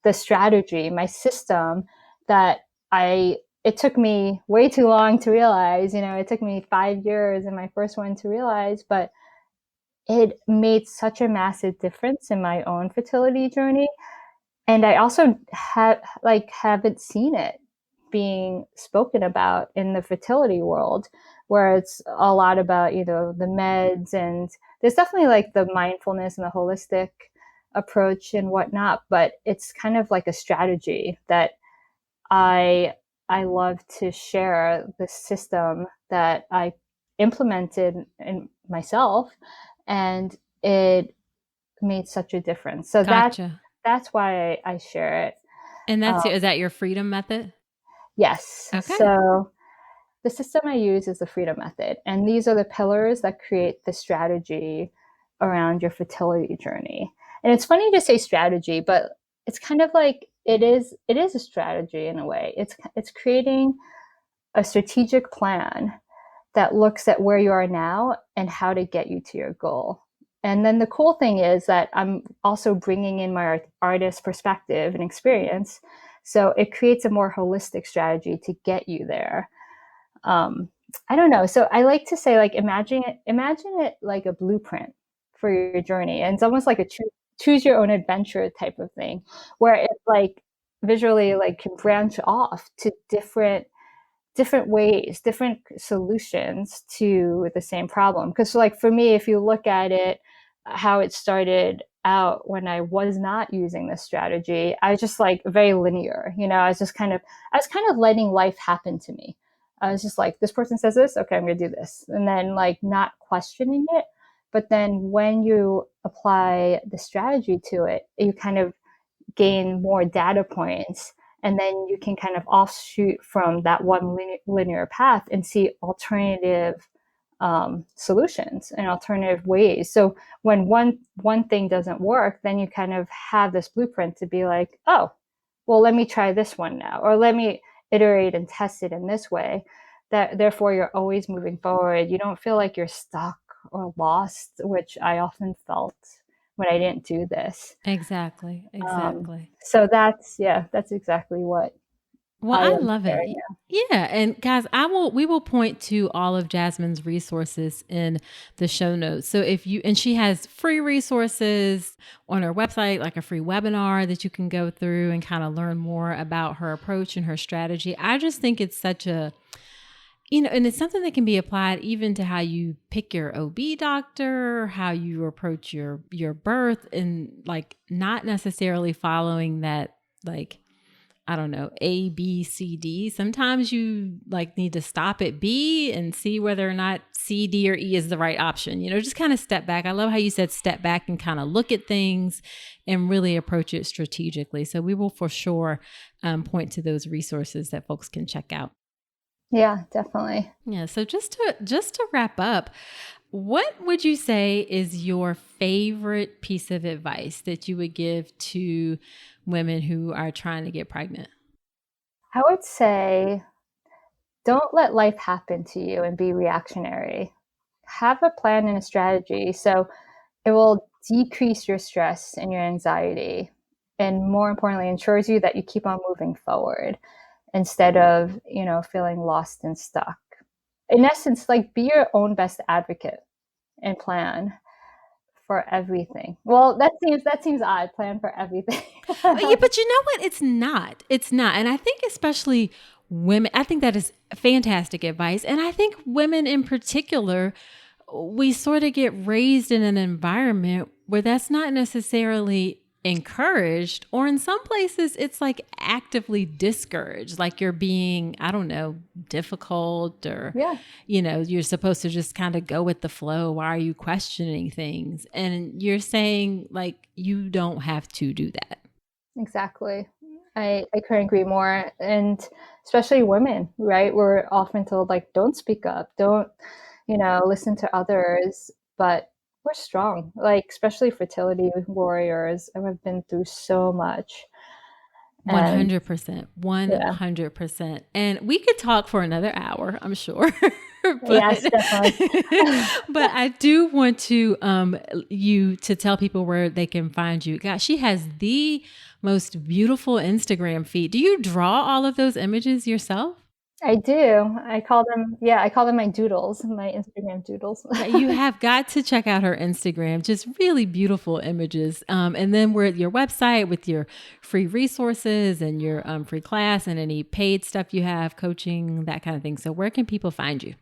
the strategy, my system that it took me way too long to realize, you know, it took me 5 years in my first one to realize, but it made such a massive difference in my own fertility journey. And I also haven't seen it being spoken about in the fertility world, where it's a lot about, you know, the meds, and there's definitely like the mindfulness and the holistic approach and whatnot, but it's kind of like a strategy that I I love to share the system that I implemented in myself, and it made such a difference. So Gotcha. that's why I share it. And Um, is that your freedom method? yes. Okay. So the system I use is the freedom method. And these are the pillars that create the strategy around your fertility journey. And it's funny to say strategy, but it's kind of like it is a strategy in a way. It's creating a strategic plan that looks at where you are now and how to get you to your goal. And then the cool thing is that I'm also bringing in my artist perspective and experience. So it creates a more holistic strategy to get you there. um, I don't know. So I like to say, like, imagine it like a blueprint for your journey. And it's almost like a choose your own adventure type of thing, where it like visually like can branch off to different ways, different solutions to the same problem. Because like for me, if you look at it, how it started out when I was not using this strategy, I was just like very linear. You know, I was kind of letting life happen to me. I was just like, this person says this, okay, I'm gonna do this, and then like not questioning it. But then when you apply the strategy to it, you kind of gain more data points, and then you can kind of offshoot from that one linear path and see alternative solutions and alternative ways. So when one thing doesn't work, then you kind of have this blueprint to be like, oh, well, let me try this one now, or let me iterate and test it in this way. That therefore you're always moving forward. You don't feel like you're stuck or lost, which I often felt when I didn't do this. Exactly. Exactly. So that's exactly what Well, I I am love it. sharing now. Yeah, and guys, we will point to all of Jasmine's resources in the show notes. So if you and she has free resources on her website, like a free webinar that you can go through and kind of learn more about her approach and her strategy. I just think it's such a and it's something that can be applied even to how you pick your OB doctor, how you approach your birth, and like not necessarily following that, like, I don't know, A, B, C, D. Sometimes you like need to stop at B and see whether or not C, D, or E is the right option. Just kind of step back. I love how you said step back and kind of look at things and really approach it strategically. So we will for sure point to those resources that folks can check out. Yeah, definitely. Yeah. So just to wrap up, what would you say is your favorite piece of advice that you would give to women who are trying to get pregnant? I would say, don't let life happen to you and be reactionary. Have a plan and a strategy so it will decrease your stress and your anxiety, and more importantly, ensures you that you keep on moving forward instead of, feeling lost and stuck. In essence, like, be your own best advocate and plan for everything. Well, that seems odd. Plan for everything. Yeah, but you know what? It's not. It's not. And I think especially women, I think that is fantastic advice. And I think women in particular, we sort of get raised in an environment where that's not necessarily encouraged, or in some places it's like actively discouraged, like you're being, I don't know, difficult, or Yeah. You're supposed to just kind of go with the flow. Why are you questioning things? And you're saying like you don't have to do that. Exactly. I couldn't agree more. And especially women, right? We're often told, like, don't speak up, don't, listen to others, but we're strong, like, especially fertility warriors. And we've been through so much. 100%. Yeah. 100%. And we could talk for another hour, I'm sure. Yes, definitely. But I do want to you to tell people where they can find you. Gosh, she has the most beautiful Instagram feed. Do you draw all of those images yourself? I do. I call them my doodles, my Instagram doodles. You have got to check out her Instagram. Just really beautiful images. And then we're at your website with your free resources and your free class and any paid stuff you have, coaching, that kind of thing. So where can people find you?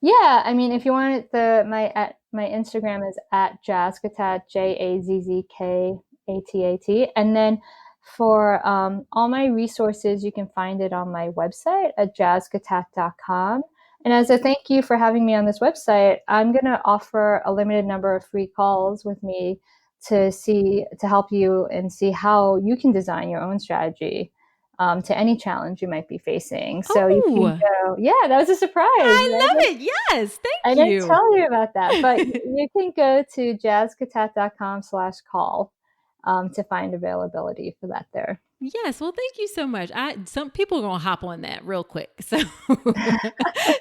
Yeah, I mean, if you want it, my Instagram is at Jazzkatat, JAZZKATAT, and then for all my resources, you can find it on my website at jazzkatat.com. And as a thank you for having me on this website, I'm going to offer a limited number of free calls with me to help you and see how you can design your own strategy to any challenge you might be facing. So you can go, yeah, that was a surprise. I love it. Yes. I Thank you. didn't tell you about that, but you can go to jazzkatat.com/call to find availability for that there. Yes. Well, thank you so much. Some people are going to hop on that real quick. So,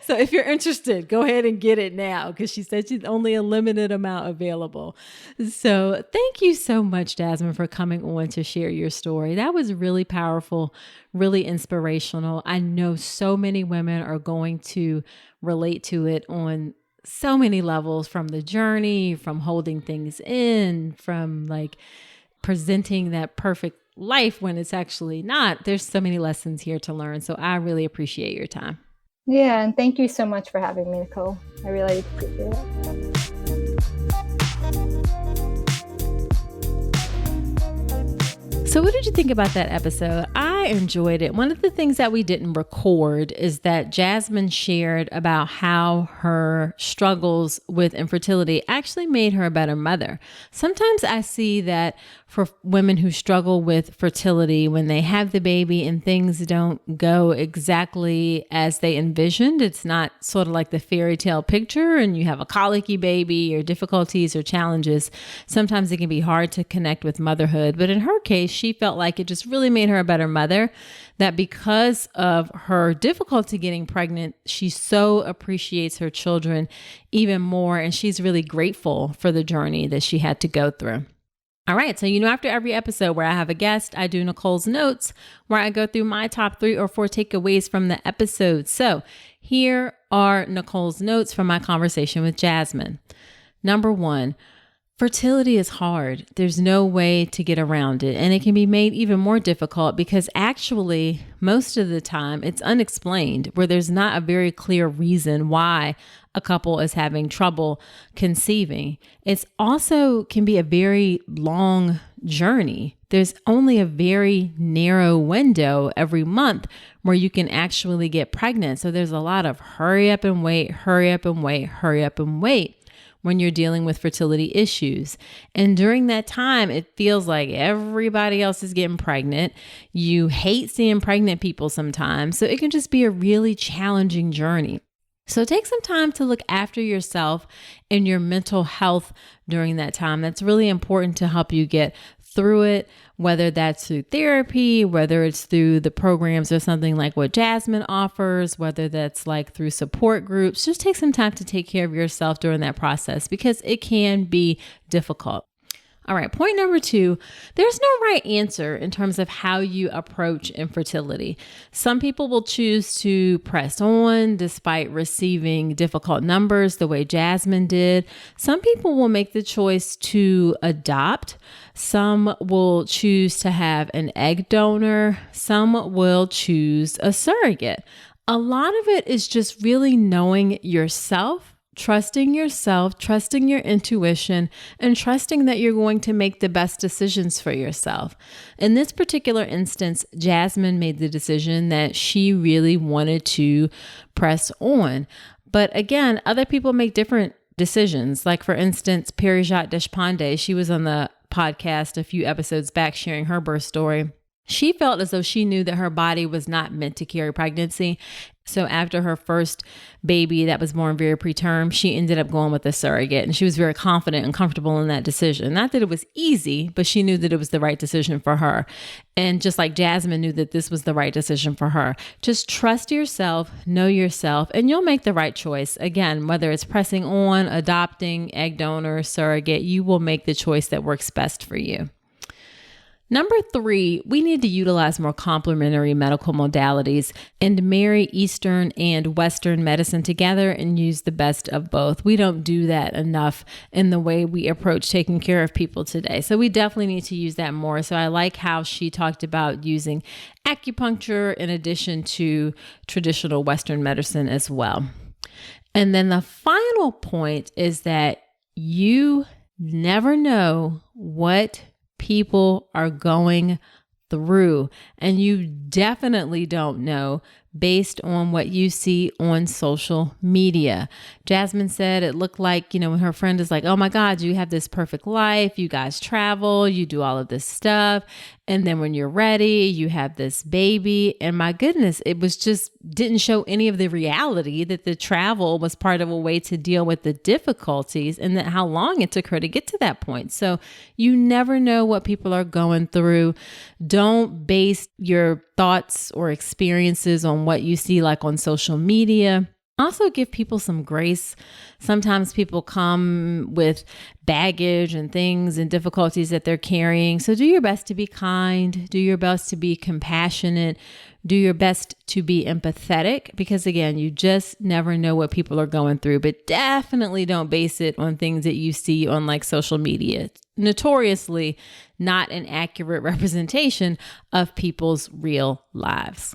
so if you're interested, go ahead and get it now, because she said she's only a limited amount available. So thank you so much, Jasmine, for coming on to share your story. That was really powerful, really inspirational. I know so many women are going to relate to it on so many levels, from the journey, from holding things in, from like presenting that perfect life when it's actually not. There's so many lessons here to learn. So I really appreciate your time. Yeah, and thank you so much for having me, Nicole. I really appreciate it. So what did you think about that episode? I enjoyed it. One of the things that we didn't record is that Jasmine shared about how her struggles with infertility actually made her a better mother. Sometimes I see that for women who struggle with fertility, when they have the baby and things don't go exactly as they envisioned, it's not sort of like the fairy tale picture, and you have a colicky baby or difficulties or challenges. Sometimes it can be hard to connect with motherhood. But in her case, she felt like it just really made her a better mother, that because of her difficulty getting pregnant, she so appreciates her children even more. And she's really grateful for the journey that she had to go through. All right. So, after every episode where I have a guest, I do Nicole's notes, where I go through my top 3 or 4 takeaways from the episode. So here are Nicole's notes from my conversation with Jasmine. Number 1, Fertility is hard. There's no way to get around it. And it can be made even more difficult because actually, most of the time, it's unexplained, where there's not a very clear reason why a couple is having trouble conceiving. It's also can be a very long journey. There's only a very narrow window every month where you can actually get pregnant. So there's a lot of hurry up and wait, hurry up and wait, hurry up and wait when you're dealing with fertility issues. And during that time, it feels like everybody else is getting pregnant. You hate seeing pregnant people sometimes. So it can just be a really challenging journey. So take some time to look after yourself and your mental health during that time. That's really important to help you get through it, whether that's through therapy, whether it's through the programs or something like what Jasmine offers, whether that's like through support groups. Just take some time to take care of yourself during that process because it can be difficult. All right, point number 2, there's no right answer in terms of how you approach infertility. Some people will choose to press on despite receiving difficult numbers the way Jasmine did. Some people will make the choice to adopt. Some will choose to have an egg donor. Some will choose a surrogate. A lot of it is just really knowing yourself, trusting your intuition, and trusting that you're going to make the best decisions for yourself. In this particular instance, Jasmine made the decision that she really wanted to press on. But again, other people make different decisions. Like for instance, Parijat Deshpande, she was on the podcast a few episodes back sharing her birth story. She felt as though she knew that her body was not meant to carry pregnancy. So after her first baby that was born very preterm, she ended up going with a surrogate, and she was very confident and comfortable in that decision. Not that it was easy, but she knew that it was the right decision for her. And just like Jasmine knew that this was the right decision for her. Just trust yourself, know yourself, and you'll make the right choice. Again, whether it's pressing on, adopting, egg donor, surrogate, you will make the choice that works best for you. Number 3, we need to utilize more complementary medical modalities and marry Eastern and Western medicine together and use the best of both. We don't do that enough in the way we approach taking care of people today. So we definitely need to use that more. So I like how she talked about using acupuncture in addition to traditional Western medicine as well. And then the final point is that you never know what people are going through, and you definitely don't know based on what you see on social media. Jasmine said it looked like, when her friend is like, oh my God, you have this perfect life. You guys travel, you do all of this stuff. And then when you're ready, you have this baby. And my goodness, it was just didn't show any of the reality that the travel was part of a way to deal with the difficulties and that how long it took her to get to that point. So you never know what people are going through. Don't base your thoughts or experiences on what you see like on social media. Also give people some grace. Sometimes people come with baggage and things and difficulties that they're carrying. So do your best to be kind, do your best to be compassionate, do your best to be empathetic, because again, you just never know what people are going through, but definitely don't base it on things that you see on like social media. It's notoriously not an accurate representation of people's real lives.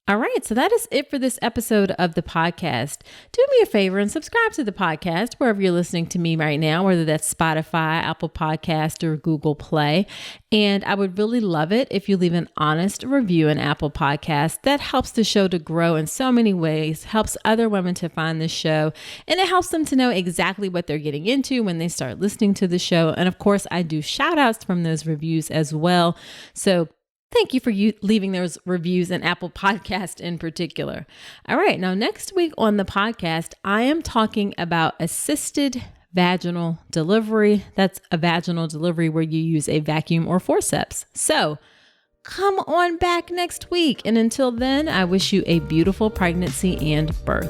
All right, so that is it for this episode of the podcast. Do me a favor and subscribe to the podcast wherever you're listening to me right now, whether that's Spotify, Apple Podcast, or Google Play. And I would really love it if you leave an honest review in Apple Podcast. That helps the show to grow in so many ways, helps other women to find the show, and it helps them to know exactly what they're getting into when they start listening to the show. And of course, I do shout outs from those reviews as well. So thank you for leaving those reviews in Apple Podcast in particular. All right. Now, next week on the podcast, I am talking about assisted vaginal delivery. That's a vaginal delivery where you use a vacuum or forceps. So come on back next week. And until then, I wish you a beautiful pregnancy and birth.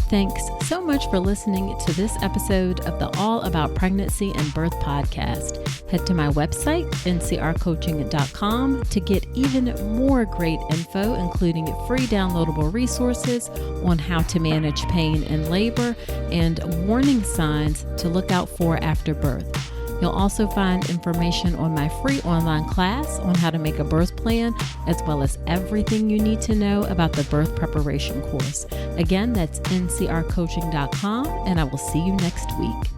Thanks so much for listening to this episode of the All About Pregnancy and Birth podcast. Head to my website, ncrcoaching.com, to get even more great info, including free downloadable resources on how to manage pain in labor and warning signs to look out for after birth. You'll also find information on my free online class on how to make a birth plan, as well as everything you need to know about the birth preparation course. Again, that's ncrcoaching.com, and I will see you next week.